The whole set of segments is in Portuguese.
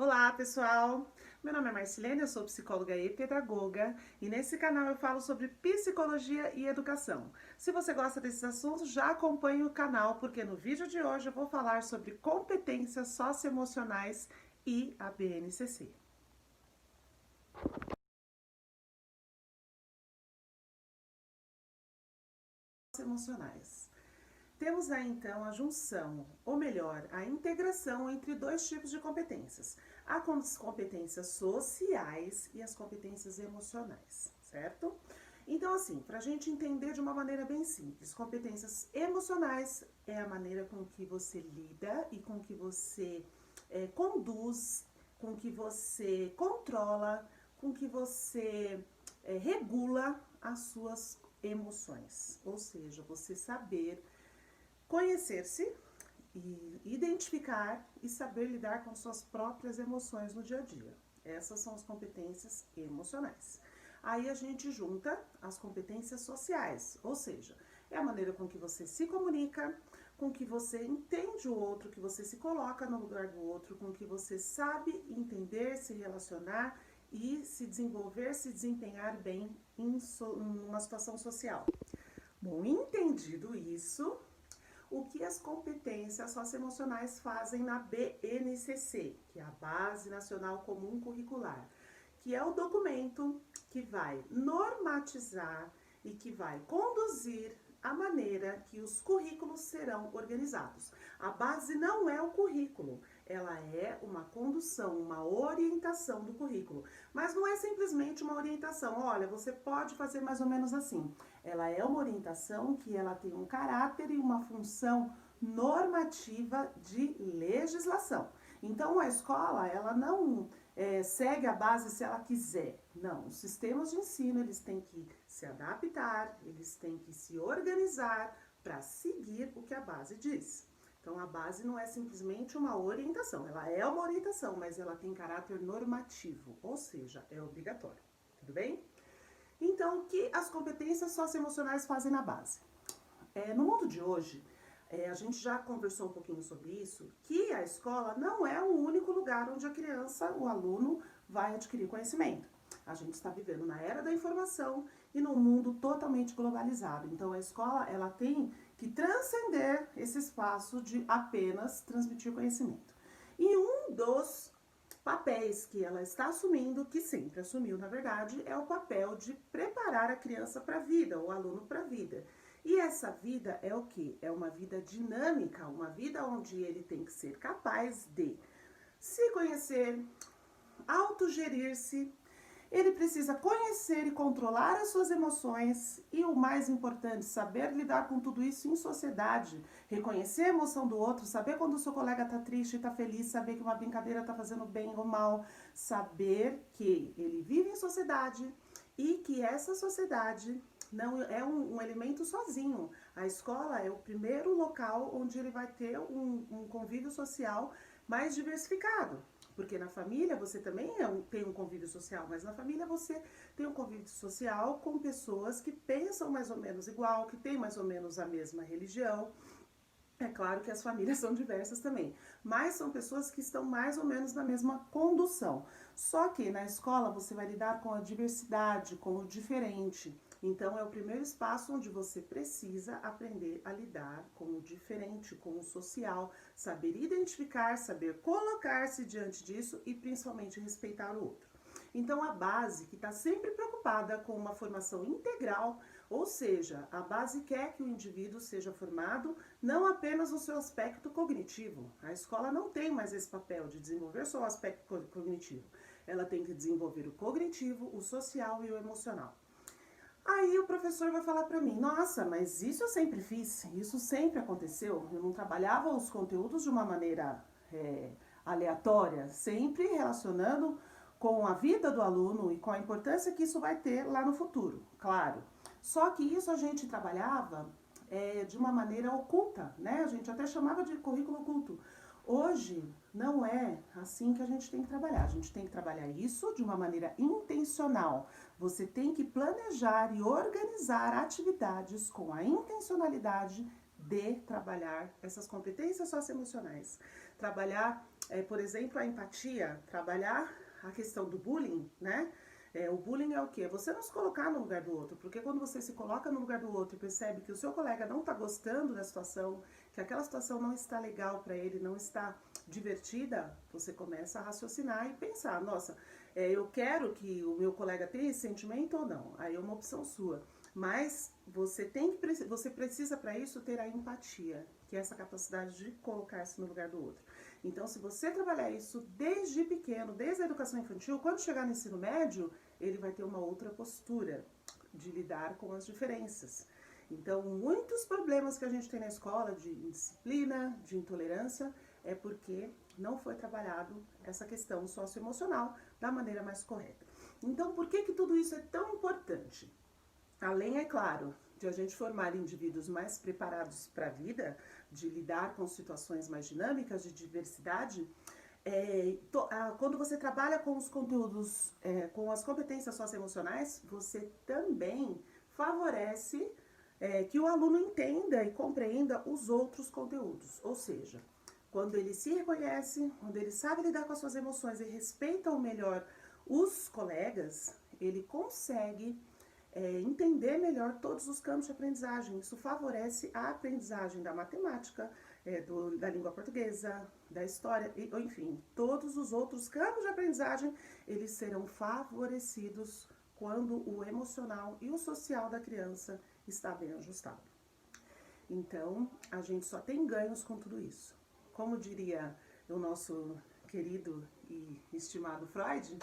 Olá, pessoal! Meu nome é Marcilene, eu sou psicóloga e pedagoga e nesse canal eu falo sobre psicologia e educação. Se você gosta desses assuntos, já acompanhe o canal, porque no vídeo de hoje eu vou falar sobre competências socioemocionais e a BNCC. Emocionais. Temos aí então a junção, ou melhor, a integração entre dois tipos de competências: as competências sociais e as competências emocionais, certo? Então, assim, para a gente entender de uma maneira bem simples, competências emocionais é a maneira com que você lida e com que você conduz, com que você controla, com que você regula as suas emoções. Ou seja, você saber conhecer-se e identificar e saber lidar com suas próprias emoções no dia a dia. Essas são as competências emocionais. Aí a gente junta as competências sociais, ou seja, é a maneira com que você se comunica, com que você entende o outro, que você se coloca no lugar do outro, com que você sabe entender, se relacionar e se desenvolver, se desempenhar bem em uma situação social. Bom, entendido isso, o que as competências socioemocionais fazem na BNCC, que é a Base Nacional Comum Curricular, que é o documento que vai normatizar e que vai conduzir a maneira que os currículos serão organizados. A base não é o currículo, ela é uma condução, uma orientação do currículo. Mas não é simplesmente uma orientação, olha, você pode fazer mais ou menos assim. Ela é uma orientação que ela tem um caráter e uma função normativa de legislação. Então, a escola, ela não segue a base se ela quiser. Não, os sistemas de ensino, eles têm que se adaptar, eles têm que se organizar para seguir o que a base diz. Então, a base não é simplesmente uma orientação, ela é uma orientação, mas ela tem caráter normativo, ou seja, é obrigatório. Tudo bem? Então, o que as competências socioemocionais fazem na base? No mundo de hoje, a gente já conversou um pouquinho sobre isso, que a escola não é o único lugar onde a criança, o aluno, vai adquirir conhecimento. A gente está vivendo na era da informação e num mundo totalmente globalizado. Então, a escola, ela tem que transcender esse espaço de apenas transmitir conhecimento. E um dos papéis que ela está assumindo, que sempre assumiu, na verdade, é o papel de preparar a criança para a vida, o aluno para a vida. E essa vida é o que? É uma vida dinâmica, uma vida onde ele tem que ser capaz de se conhecer, autogerir-se, ele precisa conhecer e controlar as suas emoções e, o mais importante, saber lidar com tudo isso em sociedade, reconhecer a emoção do outro, saber quando o seu colega está triste e está feliz, saber que uma brincadeira está fazendo bem ou mal, saber que ele vive em sociedade e que essa sociedade não é um elemento sozinho. A escola é o primeiro local onde ele vai ter um convívio social mais diversificado. Porque na família você também tem um convívio social, mas na família você tem um convívio social com pessoas que pensam mais ou menos igual, que têm mais ou menos a mesma religião. É claro que as famílias são diversas também, mas são pessoas que estão mais ou menos na mesma condução. Só que na escola você vai lidar com a diversidade, com o diferente. Então é o primeiro espaço onde você precisa aprender a lidar com o diferente, com o social, saber identificar, saber colocar-se diante disso e principalmente respeitar o outro. Então a base, que está sempre preocupada com uma formação integral, ou seja, a base quer que o indivíduo seja formado não apenas no seu aspecto cognitivo. A escola não tem mais esse papel de desenvolver só o aspecto cognitivo. Ela tem que desenvolver o cognitivo, o social e o emocional. Aí o professor vai falar para mim, nossa, mas isso eu sempre fiz, isso sempre aconteceu. Eu não trabalhava os conteúdos de uma maneira aleatória, sempre relacionando com a vida do aluno e com a importância que isso vai ter lá no futuro, claro. Só que isso a gente trabalhava de uma maneira oculta, né? A gente até chamava de currículo oculto. Hoje não é assim que a gente tem que trabalhar. A gente tem que trabalhar isso de uma maneira intencional. Você tem que planejar e organizar atividades com a intencionalidade de trabalhar essas competências socioemocionais. Trabalhar por exemplo, a empatia, trabalhar a questão do bullying, né? O bullying é o quê? Você não se colocar no lugar do outro, porque quando você se coloca no lugar do outro e percebe que o seu colega não está gostando da situação, que aquela situação não está legal para ele, não está divertida, você começa a raciocinar e pensar, nossa, eu quero que o meu colega tenha esse sentimento ou não, aí é uma opção sua. Mas você precisa para isso ter a empatia, que é essa capacidade de colocar-se no lugar do outro. Então, se você trabalhar isso desde pequeno, desde a educação infantil, quando chegar no ensino médio, ele vai ter uma outra postura de lidar com as diferenças. Então, muitos problemas que a gente tem na escola de indisciplina, de intolerância, é porque não foi trabalhado essa questão socioemocional da maneira mais correta. Então, por que tudo isso é tão importante? Além, é claro, de a gente formar indivíduos mais preparados para a vida, de lidar com situações mais dinâmicas, de diversidade, quando você trabalha com os conteúdos, com as competências socioemocionais, você também favorece que o aluno entenda e compreenda os outros conteúdos. Ou seja, quando ele se reconhece, quando ele sabe lidar com as suas emoções e respeita ao melhor os colegas, ele consegue entender melhor todos os campos de aprendizagem. Isso favorece a aprendizagem da matemática, da língua portuguesa, da história, enfim, todos os outros campos de aprendizagem, eles serão favorecidos quando o emocional e o social da criança está bem ajustado. Então, a gente só tem ganhos com tudo isso. Como diria o nosso querido e estimado Freud,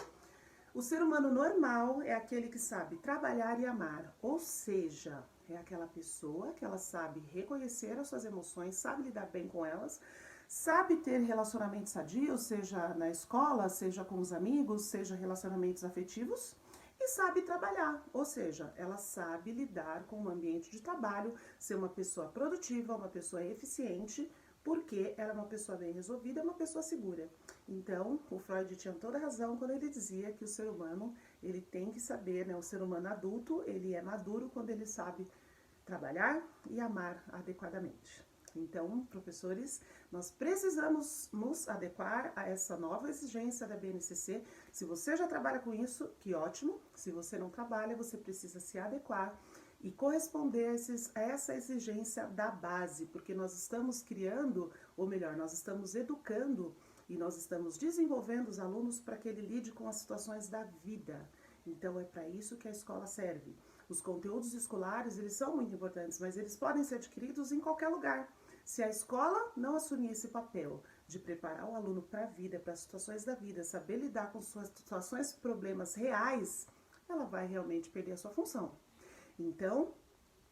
o ser humano normal é aquele que sabe trabalhar e amar, ou seja, é aquela pessoa que ela sabe reconhecer as suas emoções, sabe lidar bem com elas, sabe ter relacionamentos sadios, seja na escola, seja com os amigos, seja relacionamentos afetivos, e sabe trabalhar, ou seja, ela sabe lidar com o ambiente de trabalho, ser uma pessoa produtiva, uma pessoa eficiente, porque ela é uma pessoa bem resolvida, é uma pessoa segura. Então, o Freud tinha toda razão quando ele dizia que o ser humano, ele tem que saber, né, o ser humano adulto, ele é maduro quando ele sabe trabalhar e amar adequadamente. Então, professores, nós precisamos nos adequar a essa nova exigência da BNCC. Se você já trabalha com isso, que ótimo. Se você não trabalha, você precisa se adequar e corresponder a essa exigência da base, porque nós estamos criando, ou melhor, nós estamos educando e nós estamos desenvolvendo os alunos para que ele lide com as situações da vida. Então, é para isso que a escola serve. Os conteúdos escolares, eles são muito importantes, mas eles podem ser adquiridos em qualquer lugar. Se a escola não assumir esse papel de preparar o aluno para a vida, para as situações da vida, saber lidar com suas situações, problemas reais, ela vai realmente perder a sua função. Então,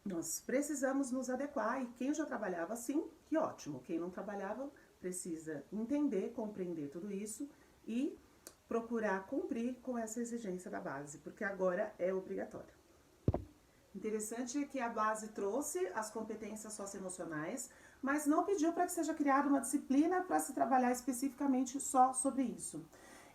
nós precisamos nos adequar e quem já trabalhava assim, que ótimo. Quem não trabalhava precisa entender, compreender tudo isso e procurar cumprir com essa exigência da base, porque agora é obrigatório. Interessante que a base trouxe as competências socioemocionais, mas não pediu para que seja criada uma disciplina para se trabalhar especificamente só sobre isso.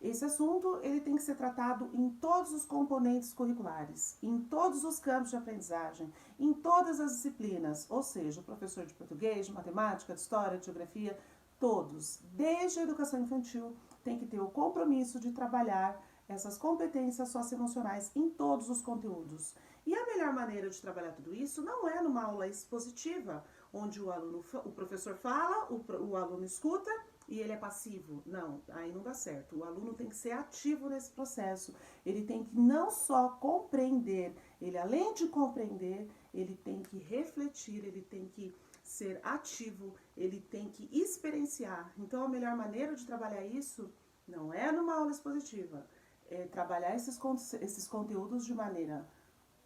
Esse assunto ele tem que ser tratado em todos os componentes curriculares, em todos os campos de aprendizagem, em todas as disciplinas, ou seja, o professor de português, de matemática, de história, de geografia, todos, desde a educação infantil, tem que ter o compromisso de trabalhar essas competências socioemocionais em todos os conteúdos. E a melhor maneira de trabalhar tudo isso não é numa aula expositiva, onde o professor fala, o aluno escuta e ele é passivo. Não, aí não dá certo. O aluno tem que ser ativo nesse processo. Ele tem que não só compreender, ele além de compreender, ele tem que refletir, ele tem que ser ativo, ele tem que experienciar. Então, a melhor maneira de trabalhar isso não é numa aula expositiva, é trabalhar esses conteúdos de maneira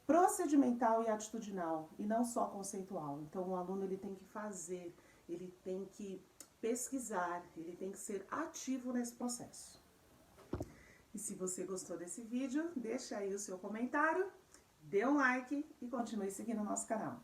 procedimental e atitudinal, e não só conceitual. Então, o aluno ele tem que fazer, ele tem que pesquisar, ele tem que ser ativo nesse processo. E se você gostou desse vídeo, deixa aí o seu comentário, dê um like e continue seguindo o nosso canal.